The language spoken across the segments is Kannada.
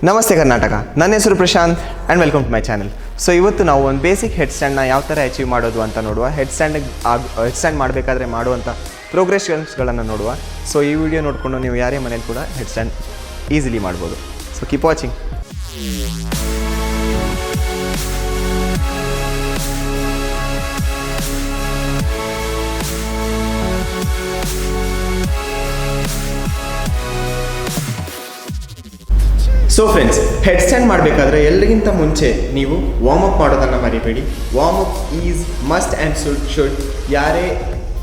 ನಮಸ್ತೆ ಕರ್ನಾಟಕ, ನನ್ನ ಹೆಸರು Prashanth and welcome to my channel. So ಇವತ್ತು ನಾವು ಒಂದು ಬೇಸಿಕ್ ಹೆಡ್ ಸ್ಟ್ಯಾಂಡ್ನ ಯಾವ ಥರ ಅಚೀವ್ ಮಾಡೋದು ಅಂತ ನೋಡುವ. ಹೆಡ್ ಸ್ಟ್ಯಾಂಡ್ ಮಾಡಬೇಕಾದ್ರೆ ಮಾಡುವಂಥ ಪ್ರೋಗ್ರೆಷನ್ಸ್ಗಳನ್ನು ನೋಡುವ. ಸೊ ಈ ವಿಡಿಯೋ ನೋಡಿಕೊಂಡು ನೀವು ಯಾರೇ ಮನೇಲಿ ಕೂಡ ಹೆಡ್ ಸ್ಟ್ಯಾಂಡ್ ಈಸಿಲಿ ಮಾಡ್ಬೋದು. So keep watching. So friends, head stand ಮಾಡಬೇಕಾದ್ರೆ ಎಲ್ಲರಿಗಿಂತ ಮುಂಚೆ ನೀವು ವಾರ್ಮಪ್ ಮಾಡೋದನ್ನು ಮರಿಬೇಡಿ. Warm up is must and should. ಯಾರೇ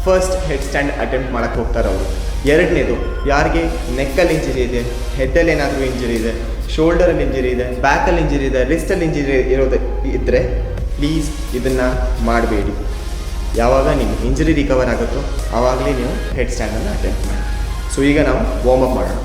ಫಸ್ಟ್ ಹೆಡ್ ಸ್ಟ್ಯಾಂಡ್ ಅಟೆಂಪ್ಟ್ ಮಾಡೋಕ್ಕೆ ಹೋಗ್ತಾರೋ ಅವರು. ಎರಡನೇದು, ಯಾರಿಗೆ ನೆಕ್ಕಲ್ಲಿ ಇಂಜರಿ ಇದೆ, ಹೆಡ್ಡಲ್ಲಿ ಏನಾದರೂ ಇಂಜರಿ ಇದೆ, ಶೋಲ್ಡರಲ್ಲಿ ಇಂಜರಿ ಇದೆ, ಬ್ಯಾಕಲ್ಲಿ ಇಂಜರಿ ಇದೆ, ರಿಸ್ಟಲ್ಲಿ ಇಂಜರಿ ಇದ್ದರೆ ಪ್ಲೀಸ್ ಇದನ್ನು ಮಾಡಬೇಡಿ. ಯಾವಾಗ ನಿಮ್ಮ ಇಂಜರಿ ರಿಕವರ್ ಆಗುತ್ತೋ ಆವಾಗಲೇ ನೀವು ಹೆಡ್ ಸ್ಟ್ಯಾಂಡನ್ನು ಅಟೆಂಪ್ಟ್ ಮಾಡಿ. ಸೊ ಈಗ ನಾವು ವಾರ್ಮಪ್ ಮಾಡೋಣ.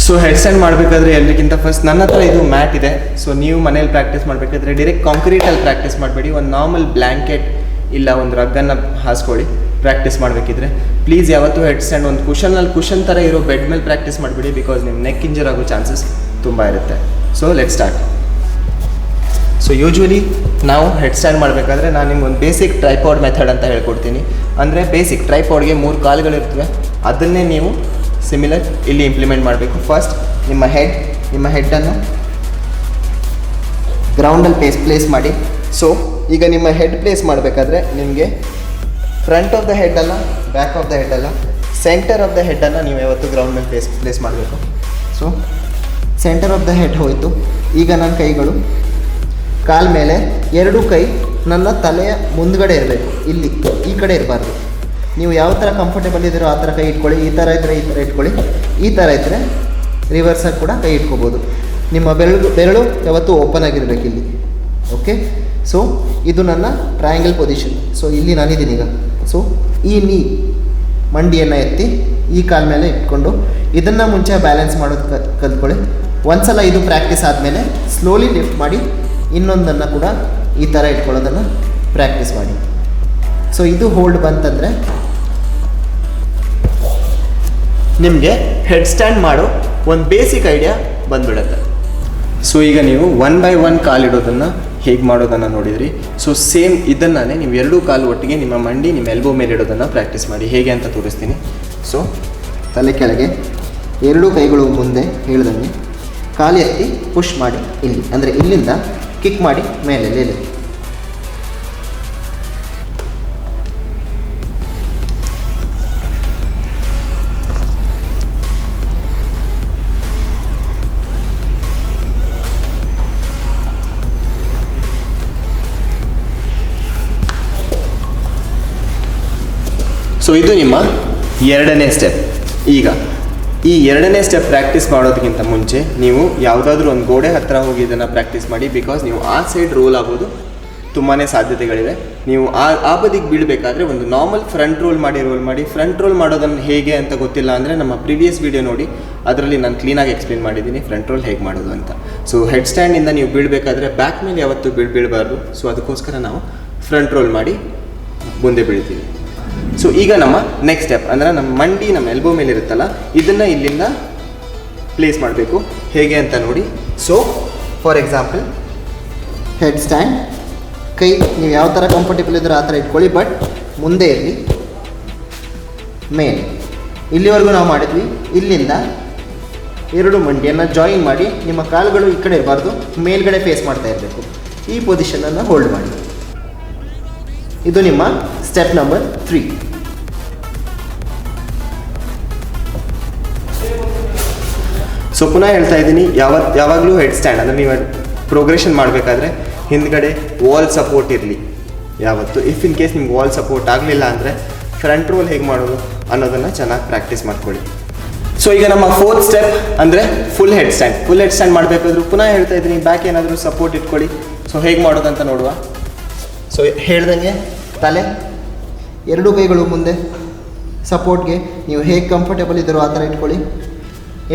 ಸೊ ಹೆಡ್ ಸ್ಟ್ಯಾಂಡ್ ಮಾಡಬೇಕಾದ್ರೆ ಎಲ್ಲರಿಗಿಂತ ಫಸ್ಟ್ ನನ್ನ ಹತ್ರ ಇದು ಮ್ಯಾಟ್ ಇದೆ. ಸೊ ನೀವು ಮನೇಲಿ ಪ್ರಾಕ್ಟೀಸ್ ಮಾಡಬೇಕಾದ್ರೆ ಡೈರೆಕ್ಟ್ ಕಾಂಕ್ರೀಟಲ್ಲಿ ಪ್ರಾಕ್ಟೀಸ್ ಮಾಡಬೇಡಿ. ಒಂದು ನಾರ್ಮಲ್ ಬ್ಲ್ಯಾಂಕೆಟ್ ಇಲ್ಲ ಒಂದು ರಗ್ಗನ್ನು ಹಾಸ್ಕೊಳ್ಳಿ ಪ್ರಾಕ್ಟೀಸ್ ಮಾಡಬೇಕಿದ್ರೆ. ಪ್ಲೀಸ್ ಯಾವತ್ತೂ ಹೆಡ್ ಸ್ಟ್ಯಾಂಡ್ ಒಂದು ಕುಷನ್ ಥರ ಇರೋ ಬೆಡ್ ಮೇಲೆ ಪ್ರಾಕ್ಟೀಸ್ ಮಾಡಬೇಡಿ. ಬಿಕಾಸ್ ನಿಮ್ಮ ನೆಕ್ ಇಂಜರ್ ಆಗೋ ಚಾನ್ಸಸ್ ತುಂಬ ಇರುತ್ತೆ. So let start. So usually ನಾವು ಹೆಡ್ ಸ್ಟ್ಯಾಂಡ್ ಮಾಡಬೇಕಾದ್ರೆ ನಾನು ನಿಮ್ಗೆ ಒಂದು ಬೇಸಿಕ್ ಟ್ರೈಪಾಡ್ ಮೆಥಡ್ ಅಂತ ಹೇಳ್ಕೊಡ್ತೀನಿ. ಅಂದರೆ ಬೇಸಿಕ್ ಟ್ರೈಪಾಡ್ಗೆ 3 ಕಾಲುಗಳಿರ್ತವೆ. ಅದನ್ನೇ ನೀವು ಸಿಮಿಲರ್ ಇಲ್ಲಿ ಇಂಪ್ಲಿಮೆಂಟ್ ಮಾಡಬೇಕು. ಫಸ್ಟ್ ನಿಮ್ಮ ಹೆಡ್ಡನ್ನು ಗ್ರೌಂಡಲ್ಲಿ ಪ್ಲೇಸ್ ಮಾಡಿ. ಸೊ ಈಗ ನಿಮ್ಮ ಹೆಡ್ ಪ್ಲೇಸ್ ಮಾಡಬೇಕಾದ್ರೆ ನಿಮಗೆ ಫ್ರಂಟ್ ಆಫ್ ದ ಹೆಡ್ ಅಲ್ಲ, ಬ್ಯಾಕ್ ಆಫ್ ದ ಹೆಡ್ ಅಲ್ಲ, ಸೆಂಟರ್ ಆಫ್ ದ ಹೆಡ್ಡನ್ನು ನೀವು ಯಾವತ್ತು ಗ್ರೌಂಡ್ ಮೇಲೆ ಪ್ಲೇಸ್ ಮಾಡಬೇಕು. So centre of the head ಹೋಯಿತು. ಈಗ ನನ್ನ ಕೈಗಳು ಕಾಲ ಮೇಲೆ, 2 ಕೈ ನನ್ನ ತಲೆಯ ಮುಂದ್ಗಡೆ ಇರಬೇಕು. ಇಲ್ಲಿ ಈ ಕಡೆ ಇರಬಾರ್ದು. ನೀವು ಯಾವ ಥರ ಕಂಫರ್ಟೇಬಲ್ ಇದ್ದೀರೋ ಆ ಥರ ಕೈ ಇಟ್ಕೊಳ್ಳಿ. ಈ ಥರ ಇದ್ದರೆ ಈ ಥರ ಇಟ್ಕೊಳ್ಳಿ. ಈ ಥರ ಇದ್ದರೆ ರಿವರ್ಸಾಗಿ ಕೂಡ ಕೈ ಇಟ್ಕೋಬೋದು. ನಿಮ್ಮ ಬೆರಳು ಯಾವತ್ತೂ ಓಪನ್ ಆಗಿರಬೇಕು ಇಲ್ಲಿ. ಓಕೆ, ಸೊ ಇದು ನನ್ನ ಟ್ರಯಾಂಗಲ್ ಪೊಸಿಷನ್. ಸೊ ಇಲ್ಲಿ ನಾನಿದ್ದೀನಿ ಈಗ. ಸೊ ಈ ಮಂಡಿಯನ್ನು ಎತ್ತಿ ಈ ಕಾಲ ಮೇಲೆ ಇಟ್ಕೊಂಡು ಇದನ್ನು ಮುಂಚೆ ಬ್ಯಾಲೆನ್ಸ್ ಮಾಡೋದು ಕಲ್ತ್ಕೊಳ್ಳಿ. ಒಂದ್ಸಲ ಇದು ಪ್ರಾಕ್ಟೀಸ್ ಆದಮೇಲೆ ಸ್ಲೋಲಿ ಲಿಫ್ಟ್ ಮಾಡಿ ಇನ್ನೊಂದನ್ನು ಕೂಡ ಈ ಥರ ಇಟ್ಕೊಳ್ಳೋದನ್ನು ಪ್ರಾಕ್ಟೀಸ್ ಮಾಡಿ. ಸೊ ಇದು ಹೋಲ್ಡ್ ಬಂತಂದರೆ ನಿಮಗೆ ಹೆಡ್ ಸ್ಟ್ಯಾಂಡ್ ಮಾಡೋ ಒಂದು ಬೇಸಿಕ್ ಐಡಿಯಾ ಬಂದುಬಿಡುತ್ತೆ. ಸೊ ಈಗ ನೀವು 1 by 1 ಕಾಲಿಡೋದನ್ನು ಹೇಗೆ ಮಾಡೋದನ್ನು ನೋಡಿದ್ರಿ. ಸೊ ಸೇಮ್ ಇದನ್ನೇ ನೀವು 2 ಕಾಲು ಒಟ್ಟಿಗೆ ನಿಮ್ಮ ಮಂಡಿ ನಿಮ್ಮ ಎಲ್ಬೋ ಮೇಲೆ ಇಡೋದನ್ನು ಪ್ರಾಕ್ಟೀಸ್ ಮಾಡಿ. ಹೇಗೆ ಅಂತ ತೋರಿಸ್ತೀನಿ. ಸೊ ತಲೆ ಕೆಳಗೆ, 2 ಕೈಗಳು ಮುಂದೆ ಹೇಳ್ದಂಗೆ, ಕಾಲು ಎತ್ತಿ ಪುಷ್ ಮಾಡಿ ಇಲ್ಲಿ, ಅಂದರೆ ಇಲ್ಲಿಂದ ಕಿಕ್ ಮಾಡಿ ಮೇಲೆ ಲೇಲೆ. ಸೊ ಇದು ನಿಮ್ಮ 2ನೇ ಸ್ಟೆಪ್. ಈಗ ಈ 2ನೇ ಸ್ಟೆಪ್ ಪ್ರಾಕ್ಟೀಸ್ ಮಾಡೋದಕ್ಕಿಂತ ಮುಂಚೆ ನೀವು ಯಾವುದಾದ್ರೂ ಒಂದು ಗೋಡೆ ಹತ್ತಿರ ಹೋಗಿ ಇದನ್ನು ಪ್ರಾಕ್ಟೀಸ್ ಮಾಡಿ. ಬಿಕಾಸ್ ನೀವು ಆ ಸೈಡ್ ರೋಲ್ ಆಗೋದು ತುಂಬಾ ಸಾಧ್ಯತೆಗಳಿವೆ. ನೀವು ಆ ಬದಿಗೆ ಬೀಳಬೇಕಾದ್ರೆ ಒಂದು ನಾರ್ಮಲ್ ಫ್ರಂಟ್ ರೋಲ್ ಮಾಡಿ ಫ್ರಂಟ್ ರೋಲ್ ಮಾಡೋದನ್ನು ಹೇಗೆ ಅಂತ ಗೊತ್ತಿಲ್ಲ ಅಂದರೆ ನಮ್ಮ ಪ್ರೀವಿಯಸ್ ವಿಡಿಯೋ ನೋಡಿ, ಅದರಲ್ಲಿ ನಾನು ಕ್ಲೀನಾಗಿ ಎಕ್ಸ್ಪ್ಲೇನ್ ಮಾಡಿದ್ದೀನಿ ಫ್ರಂಟ್ ರೋಲ್ ಹೇಗೆ ಮಾಡೋದು ಅಂತ. ಸೊ ಹೆಡ್ ಸ್ಟ್ಯಾಂಡಿಂದ ನೀವು ಬೀಳಬೇಕಾದ್ರೆ ಬ್ಯಾಕ್ ಮೇಲೆ ಯಾವತ್ತೂ ಬೀಳಬಾರ್ದು. ಸೊ ಅದಕ್ಕೋಸ್ಕರ ನಾವು ಫ್ರಂಟ್ ರೋಲ್ ಮಾಡಿ ಮುಂದೆ ಬೀಳ್ತೀವಿ. ಸೊ ಈಗ ನಮ್ಮ ನೆಕ್ಸ್ಟ್ ಸ್ಟೆಪ್ ಅಂದರೆ ನಮ್ಮ ಮಂಡಿ ನಮ್ಮ ಎಲ್ಬೋ ಮೇಲೆ ಇರುತ್ತಲ್ಲ, ಇದನ್ನು ಇಲ್ಲಿಂದ ಪ್ಲೇಸ್ ಮಾಡಬೇಕು. ಹೇಗೆ ಅಂತ ನೋಡಿ. So for example head stand, ಕೈ ನೀವು ಯಾವ ಥರ ಕಂಫರ್ಟೇಬಲ್ ಇದ್ದರೆ ಆ ಥರ ಇಟ್ಕೊಳ್ಳಿ, ಬಟ್ ಮುಂದೆ ಇರಲಿ, ಮೇಲೆ. ಇಲ್ಲಿವರೆಗೂ ನಾವು ಮಾಡಿದ್ವಿ. ಇಲ್ಲಿಂದ ಎರಡು ಮಂಡಿಯನ್ನು ಜಾಯಿನ್ ಮಾಡಿ ನಿಮ್ಮ ಕಾಲುಗಳು ಈ ಕಡೆ ಇರಬಾರ್ದು, ಮೇಲ್ಗಡೆ ಫೇಸ್ ಮಾಡ್ತಾ ಇರಬೇಕು. ಈ ಪೊಸಿಷನನ್ನು ಹೋಲ್ಡ್ ಮಾಡಿ. ಇದು ನಿಮ್ಮ ಸ್ಟೆಪ್ ನಂಬರ್ 3. ಸೊ ಪುನಃ ಹೇಳ್ತಾ ಇದ್ದೀನಿ, ಯಾವಾಗಲೂ ಹೆಡ್ ಸ್ಟ್ಯಾಂಡ್ ಅಂದರೆ ನೀವು ಪ್ರೋಗ್ರೆಷನ್ ಮಾಡಬೇಕಾದ್ರೆ ಹಿಂದ್ಗಡೆ ವಾಲ್ ಸಪೋರ್ಟ್ ಇರಲಿ ಯಾವತ್ತು. ಇಫ್ ಇನ್ ಕೇಸ್ ನಿಮ್ಗೆ ವಾಲ್ ಸಪೋರ್ಟ್ ಆಗಲಿಲ್ಲ ಅಂದರೆ ಫ್ರಂಟ್ ರೋಲ್ ಹೇಗೆ ಮಾಡೋದು ಅನ್ನೋದನ್ನು ಚೆನ್ನಾಗಿ ಪ್ರಾಕ್ಟೀಸ್ ಮಾಡ್ಕೊಳ್ಳಿ. ಸೊ ಈಗ ನಮ್ಮ 4th ಸ್ಟೆಪ್ ಅಂದರೆ ಫುಲ್ ಹೆಡ್ ಸ್ಟ್ಯಾಂಡ್ ಮಾಡಬೇಕಾದ್ರೂ ಪುನಃ ಹೇಳ್ತಾ ಇದ್ದೀನಿ, ಬ್ಯಾಕ್ ಏನಾದರೂ ಸಪೋರ್ಟ್ ಇಟ್ಕೊಳ್ಳಿ. ಸೊ ಹೇಗೆ ಮಾಡೋದಂತ ನೋಡುವ. ಸೊ ಹೇಳ್ದಂಗೆ ತಲೆ, ಎರಡೂ ಕೈಗಳು ಮುಂದೆ ಸಪೋರ್ಟ್ಗೆ ನೀವು ಹೇಗೆ ಕಂಫರ್ಟೇಬಲ್ ಇದ್ದೀರೋ ಆ ಥರ ಇಟ್ಕೊಳ್ಳಿ.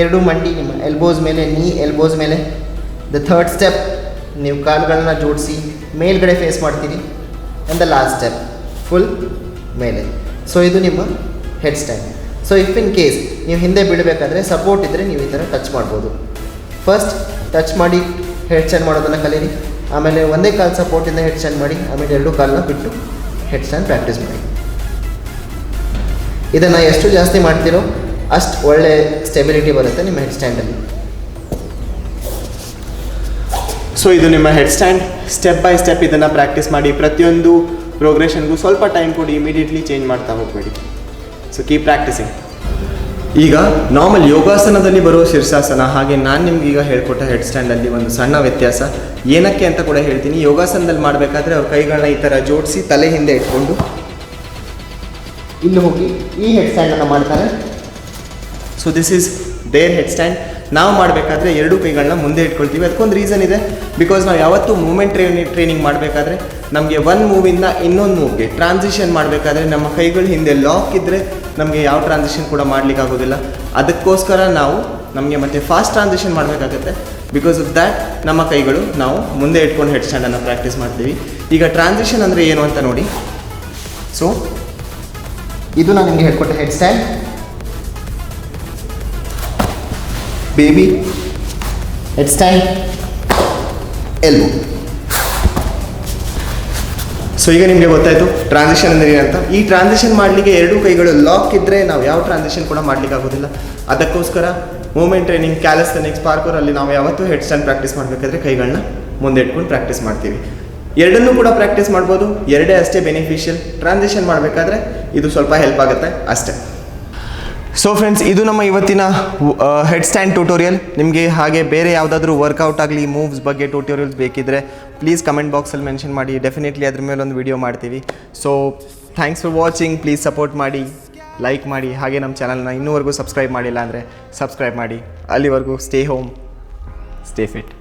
ಎರಡು ಮಂಡಿ ನಿಮ್ಮ ಎಲ್ಬೋಸ್ ಮೇಲೆ, ಎಲ್ಬೋಸ್ ಮೇಲೆ. ದ 3rd ಸ್ಟೆಪ್, ನೀವು ಕಾಲುಗಳನ್ನ ಜೋಡಿಸಿ ಮೇಲ್ಗಡೆ ಫೇಸ್ ಮಾಡ್ತೀರಿ. And the last step full ಮೇಲೆ. ಸೊ ಇದು ನಿಮ್ಮ head stand. So if in case ನೀವು ಹಿಂದೆ ಬೀಳಬೇಕಾದ್ರೆ ಸಪೋರ್ಟ್ ಇದ್ದರೆ ನೀವು ಈ ಥರ ಟಚ್ ಮಾಡ್ಬೋದು. ಫಸ್ಟ್ ಟಚ್ ಮಾಡಿ ಹೆಡ್ ಸ್ಟ್ಯಾಂಡ್ ಮಾಡೋದನ್ನು ಕಲೀರಿ. ಆಮೇಲೆ ಒಂದೇ ಕಾಲು ಸಪೋರ್ಟಿಂದ ಹೆಡ್ ಸ್ಟ್ಯಾಂಡ್ ಮಾಡಿ, ಆಮೇಲೆ ಎರಡು ಕಾಲನ್ನ ಬಿಟ್ಟು ಹೆಡ್ ಸ್ಟ್ಯಾಂಡ್ ಪ್ರಾಕ್ಟೀಸ್ ಮಾಡಿ. ಇದನ್ನು ಎಷ್ಟು ಜಾಸ್ತಿ ಮಾಡ್ತೀರೋ ಅಷ್ಟು ಒಳ್ಳೆ ಸ್ಟೆಬಿಲಿಟಿ ಬರುತ್ತೆ ನಿಮ್ಮ ಹೆಡ್ ಸ್ಟ್ಯಾಂಡಲ್ಲಿ. ಸೊ ಇದು ನಿಮ್ಮ head stand. Step by step ಇದನ್ನು ಪ್ರಾಕ್ಟೀಸ್ ಮಾಡಿ. ಪ್ರತಿಯೊಂದು ಪ್ರೋಗ್ರೆಷನ್ಗೂ ಸ್ವಲ್ಪ ಟೈಮ್ ಕೊಡಿ, ಇಮಿಡಿಯೇಟ್ಲಿ ಚೇಂಜ್ ಮಾಡ್ತಾ ಹೋಗಬೇಡಿ. So keep practising. ಈಗ ನಾರ್ಮಲ್ ಯೋಗಾಸನದಲ್ಲಿ ಬರೋ ಶೀರ್ಷಾಸನ ಹಾಗೆ ನಾನು ನಿಮ್ಗೆ ಈಗ ಹೇಳ್ಕೊಟ್ಟ ಹೆಡ್ ಸ್ಟ್ಯಾಂಡಲ್ಲಿ ಒಂದು ಸಣ್ಣ ವ್ಯತ್ಯಾಸ ಏನಕ್ಕೆ ಅಂತ ಕೂಡ ಹೇಳ್ತೀನಿ. ಯೋಗಾಸನದಲ್ಲಿ ಮಾಡಬೇಕಾದ್ರೆ ಅವ್ರ ಕೈಗಳನ್ನ ಈ ಥರ ಜೋಡಿಸಿ ತಲೆ ಹಿಂದೆ ಇಟ್ಕೊಂಡು ಇಲ್ಲಿ ಹೋಗಿ ಈ ಹೆಡ್ ಸ್ಟ್ಯಾಂಡನ್ನು ಮಾಡ್ತಾರೆ. So this is there head stand. ನಾವು ಮಾಡಬೇಕಾದ್ರೆ ಎರಡು ಕೈಗಳನ್ನ ಮುಂದೆ ಇಟ್ಕೊಳ್ತೀವಿ. ಅದಕ್ಕೊಂದು ರೀಸನ್ ಇದೆ. ಬಿಕಾಸ್ ನಾವು ಯಾವತ್ತೂ ಮೂಮೆಂಟ್ ಟ್ರೈನಿಂಗ್ ಮಾಡಬೇಕಾದ್ರೆ ನಮಗೆ ಒಂದು ಮೂವಿಂದ ಇನ್ನೊಂದು ಮೂವ್ಗೆ ಟ್ರಾನ್ಸಿಷನ್ ಮಾಡಬೇಕಾದ್ರೆ ನಮ್ಮ ಕೈಗಳು ಹಿಂದೆ ಲಾಕ್ ಇದ್ದರೆ ನಮಗೆ ಯಾವ ಟ್ರಾನ್ಸಿಷನ್ ಕೂಡ ಮಾಡಲಿಕ್ಕಾಗೋದಿಲ್ಲ. ಅದಕ್ಕೋಸ್ಕರ ನಮಗೆ ಮತ್ತೆ ಫಾಸ್ಟ್ ಟ್ರಾನ್ಸಿಷನ್ ಮಾಡಬೇಕಾಗುತ್ತೆ. ಬಿಕಾಸ್ ಆಫ್ ದ್ಯಾಟ್ ನಮ್ಮ ಕೈಗಳು ನಾವು ಮುಂದೆ ಇಟ್ಕೊಂಡು ಹೆಡ್ ಸ್ಟ್ಯಾಂಡನ್ನು ಪ್ರಾಕ್ಟೀಸ್ ಮಾಡ್ತೀವಿ. ಈಗ ಟ್ರಾನ್ಸಿಷನ್ ಅಂದರೆ ಏನು ಅಂತ ನೋಡಿ. ಸೊ ಇದು ನಾನು ನಿಮಗೆ ಹೇಳ್ಕೊಟ್ಟೆ headstand. Baby headstand, elbow. So ಈಗ ನಿಮಗೆ ಗೊತ್ತಾಯಿತು ಟ್ರಾನ್ಸಿಷನ್ ಅಂದರೆ ಏನಂತ. ಈ ಟ್ರಾನ್ಸಿಷನ್ ಮಾಡಲಿಕ್ಕೆ ಎರಡೂ ಕೈಗಳು ಲಾಕ್ ಇದ್ದರೆ ನಾವು ಯಾವ ಟ್ರಾನ್ಸಿಷನ್ ಕೂಡ ಮಾಡಲಿಕ್ಕೆ ಆಗೋದಿಲ್ಲ. ಅದಕ್ಕೋಸ್ಕರ ಮೂಮೆಂಟ್ ಟ್ರೈನಿಂಗ್, ಕ್ಯಾಲಿಸ್ಥೆನಿಕ್ಸ್, ಪಾರ್ಕೋರಲ್ಲಿ ನಾವು ಯಾವತ್ತೂ ಹೆಡ್ ಸ್ಟ್ಯಾಂಡ್ ಪ್ರಾಕ್ಟೀಸ್ ಮಾಡಬೇಕಾದ್ರೆ ಕೈಗಳನ್ನ ಮುಂದೆ ಇಟ್ಕೊಂಡು ಪ್ರಾಕ್ಟೀಸ್ ಮಾಡ್ತೀವಿ. ಎರಡನ್ನೂ ಕೂಡ ಪ್ರಾಕ್ಟೀಸ್ ಮಾಡ್ಬೋದು, ಎರಡೇ ಅಷ್ಟೇ ಬೆನಿಫಿಷಿಯಲ್. ಟ್ರಾನ್ಸಿಷನ್ ಮಾಡಬೇಕಾದ್ರೆ ಇದು ಸ್ವಲ್ಪ ಹೆಲ್ಪ್ ಆಗುತ್ತೆ ಅಷ್ಟೇ. ಸೊ ಫ್ರೆಂಡ್ಸ್, ಇದು ನಮ್ಮ ಇವತ್ತಿನ ಹೆಡ್ ಸ್ಟ್ಯಾಂಡ್ ಟ್ಯೂಟೋರಿಯಲ್. ನಿಮಗೆ ಹಾಗೆ ಬೇರೆ ಯಾವುದಾದ್ರೂ ವರ್ಕೌಟ್ ಆಗಲಿ ಮೂವ್ಸ್ ಬಗ್ಗೆ ಟ್ಯೂಟೋರಿಯಲ್ಸ್ ಬೇಕಿದ್ದರೆ ಪ್ಲೀಸ್ ಕಮೆಂಟ್ ಬಾಕ್ಸಲ್ಲಿ ಮೆನ್ಷನ್ ಮಾಡಿ. ಡೆಫಿನೆಟ್ಲಿ ಅದ್ರ ಮೇಲೆ ಒಂದು ವಿಡಿಯೋ ಮಾಡ್ತೀವಿ. So thanks for watching. Please support ಮಾಡಿ, ಲೈಕ್ ಮಾಡಿ. ಹಾಗೆ ನಮ್ಮ ಚಾನಲ್ನ ಇನ್ನೂವರೆಗೂ ಸಬ್ಸ್ಕ್ರೈಬ್ ಮಾಡಿಲ್ಲ ಅಂದರೆ ಸಬ್ಸ್ಕ್ರೈಬ್ ಮಾಡಿ. ಅಲ್ಲಿವರೆಗೂ ಸ್ಟೇ ಹೋಮ್, ಸ್ಟೇ ಫಿಟ್.